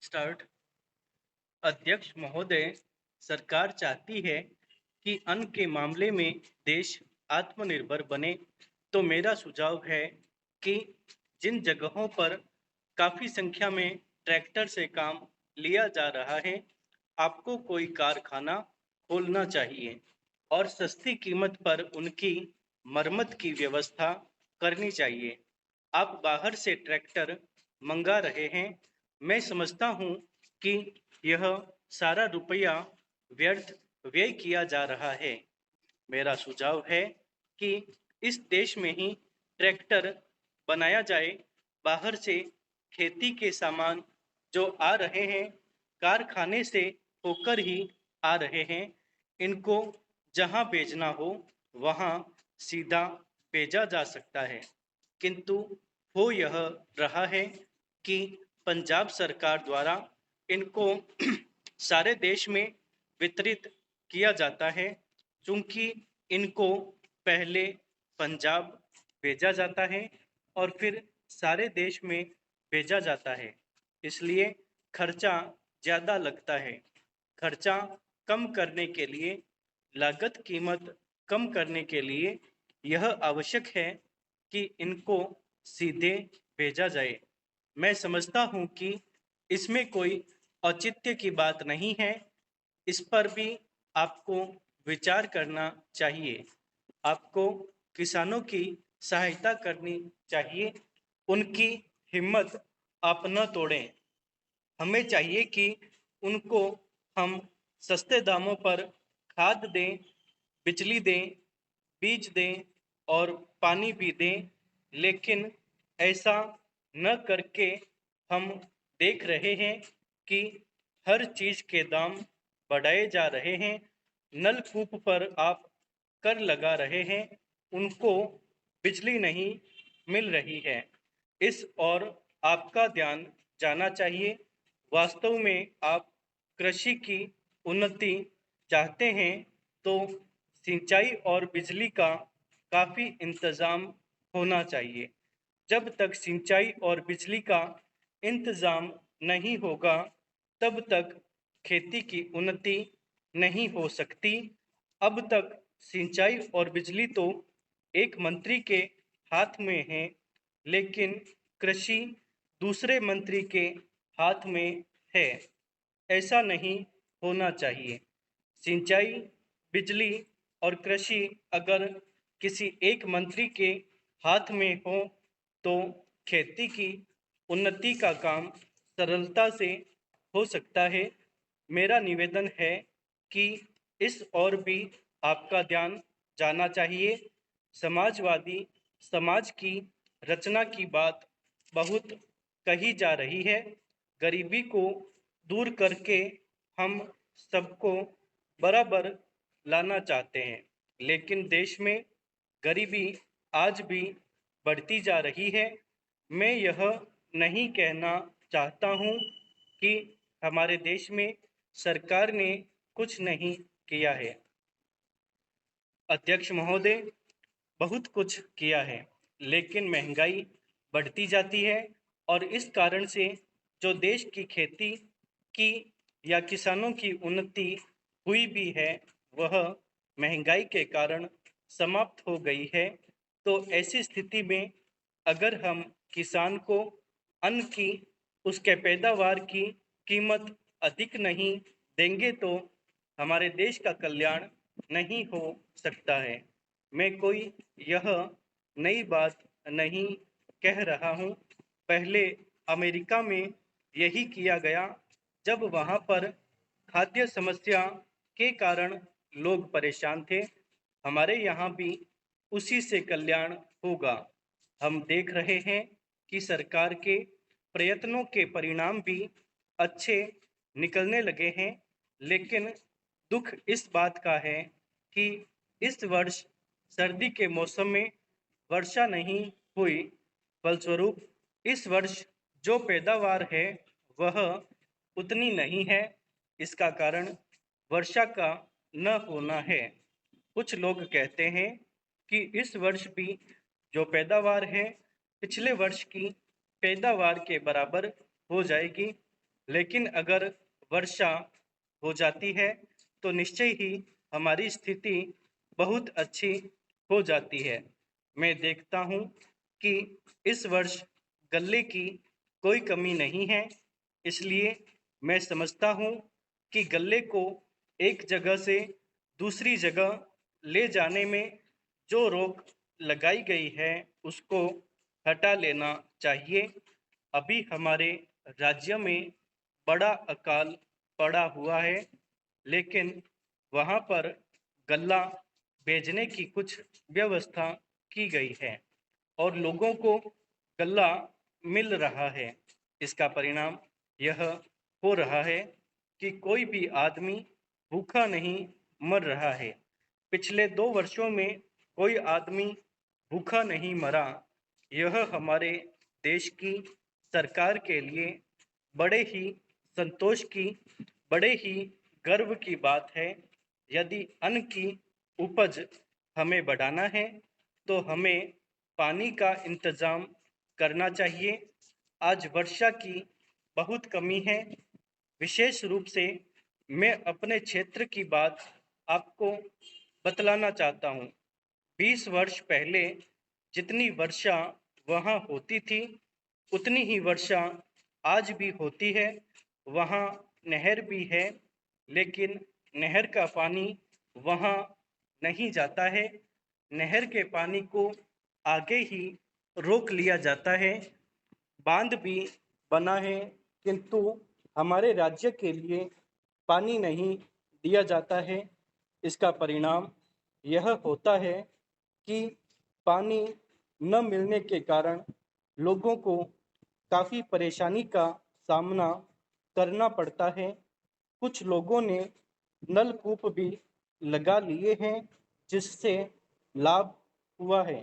Start. अध्यक्ष महोदय, सरकार चाहती है कि अन्न के मामले में देश आत्मनिर्भर बने। तो मेरा सुझाव है कि जिन जगहों पर काफी संख्या में ट्रैक्टर से काम लिया जा रहा है, आपको कोई कारखाना खोलना चाहिए और सस्ती कीमत पर उनकी मरम्मत की व्यवस्था करनी चाहिए। आप बाहर से ट्रैक्टर मंगा रहे हैं। मैं समझता हूँ कि यह सारा रुपया व्यर्थ व्यय किया जा रहा है। मेरा सुझाव है कि इस देश में ही ट्रैक्टर बनाया जाए। बाहर से खेती के सामान जो आ रहे हैं, कारखाने से होकर ही आ रहे हैं। इनको जहां भेजना हो वहां सीधा भेजा जा सकता है। किंतु हो यह रहा है कि पंजाब सरकार द्वारा इनको सारे देश में वितरित किया जाता है। चूंकि इनको पहले पंजाब भेजा जाता है और फिर सारे देश में भेजा जाता है, इसलिए खर्चा ज़्यादा लगता है। खर्चा कम करने के लिए, लागत कीमत कम करने के लिए यह आवश्यक है कि इनको सीधे भेजा जाए। मैं समझता हूँ कि इसमें कोई औचित्य की बात नहीं है। इस पर भी आपको विचार करना चाहिए। आपको किसानों की सहायता करनी चाहिए। उनकी हिम्मत आप न तोड़ें। हमें चाहिए कि उनको हम सस्ते दामों पर खाद दें, बिजली दें, बीज दें और पानी भी दें। लेकिन ऐसा न करके हम देख रहे हैं कि हर चीज़ के दाम बढ़ाए जा रहे हैं। नलकूप पर आप कर लगा रहे हैं, उनको बिजली नहीं मिल रही है। इस और आपका ध्यान जाना चाहिए। वास्तव में आप कृषि की उन्नति चाहते हैं तो सिंचाई और बिजली का काफ़ी इंतज़ाम होना चाहिए। जब तक सिंचाई और बिजली का इंतज़ाम नहीं होगा, तब तक खेती की उन्नति नहीं हो सकती। अब तक सिंचाई और बिजली तो एक मंत्री के हाथ में है, लेकिन कृषि दूसरे मंत्री के हाथ में है। ऐसा नहीं होना चाहिए। सिंचाई, बिजली और कृषि अगर किसी एक मंत्री के हाथ में हो तो खेती की उन्नति का काम सरलता से हो सकता है। मेरा निवेदन है कि इस और भी आपका ध्यान जाना चाहिए। समाजवादी समाज की रचना की बात बहुत कही जा रही है। गरीबी को दूर करके हम सबको बराबर लाना चाहते हैं, लेकिन देश में गरीबी आज भी बढ़ती जा रही है। मैं यह नहीं कहना चाहता हूँ कि हमारे देश में सरकार ने कुछ नहीं किया है। अध्यक्ष महोदय, बहुत कुछ किया है, लेकिन महंगाई बढ़ती जाती है और इस कारण से जो देश की खेती की या किसानों की उन्नति हुई भी है, वह महंगाई के कारण समाप्त हो गई है। तो ऐसी स्थिति में अगर हम किसान को अन्न की, उसके पैदावार की कीमत अधिक नहीं देंगे तो हमारे देश का कल्याण नहीं हो सकता है। मैं कोई यह नई बात नहीं कह रहा हूँ। पहले अमेरिका में यही किया गया, जब वहाँ पर खाद्य समस्या के कारण लोग परेशान थे। हमारे यहाँ भी उसी से कल्याण होगा। हम देख रहे हैं कि सरकार के प्रयत्नों के परिणाम भी अच्छे निकलने लगे हैं, लेकिन दुख इस बात का है कि इस वर्ष सर्दी के मौसम में वर्षा नहीं हुई। फलस्वरूप इस वर्ष जो पैदावार है वह उतनी नहीं है। इसका कारण वर्षा का न होना है। कुछ लोग कहते हैं कि इस वर्ष भी जो पैदावार है पिछले वर्ष की पैदावार के बराबर हो जाएगी। लेकिन अगर वर्षा हो जाती है तो निश्चय ही हमारी स्थिति बहुत अच्छी हो जाती है। मैं देखता हूँ कि इस वर्ष गल्ले की कोई कमी नहीं है, इसलिए मैं समझता हूँ कि गल्ले को एक जगह से दूसरी जगह ले जाने में जो रोक लगाई गई है, उसको हटा लेना चाहिए। अभी हमारे राज्य में बड़ा अकाल पड़ा हुआ है, लेकिन वहाँ पर गल्ला भेजने की कुछ व्यवस्था की गई है और लोगों को गल्ला मिल रहा है। इसका परिणाम यह हो रहा है कि कोई भी आदमी भूखा नहीं मर रहा है। पिछले 2 वर्षों में कोई आदमी भूखा नहीं मरा। यह हमारे देश की सरकार के लिए बड़े ही संतोष की, बड़े ही गर्व की बात है। यदि अन्न की उपज हमें बढ़ाना है तो हमें पानी का इंतजाम करना चाहिए। आज वर्षा की बहुत कमी है। विशेष रूप से मैं अपने क्षेत्र की बात आपको बतलाना चाहता हूँ। 20 वर्ष पहले जितनी वर्षा वहाँ होती थी, उतनी ही वर्षा आज भी होती है। वहाँ नहर भी है, लेकिन नहर का पानी वहाँ नहीं जाता है। नहर के पानी को आगे ही रोक लिया जाता है। बांध भी बना है, किंतु हमारे राज्य के लिए पानी नहीं दिया जाता है। इसका परिणाम यह होता है कि पानी न मिलने के कारण लोगों को काफ़ी परेशानी का सामना करना पड़ता है। कुछ लोगों ने नलकूप भी लगा लिए हैं, जिससे लाभ हुआ है।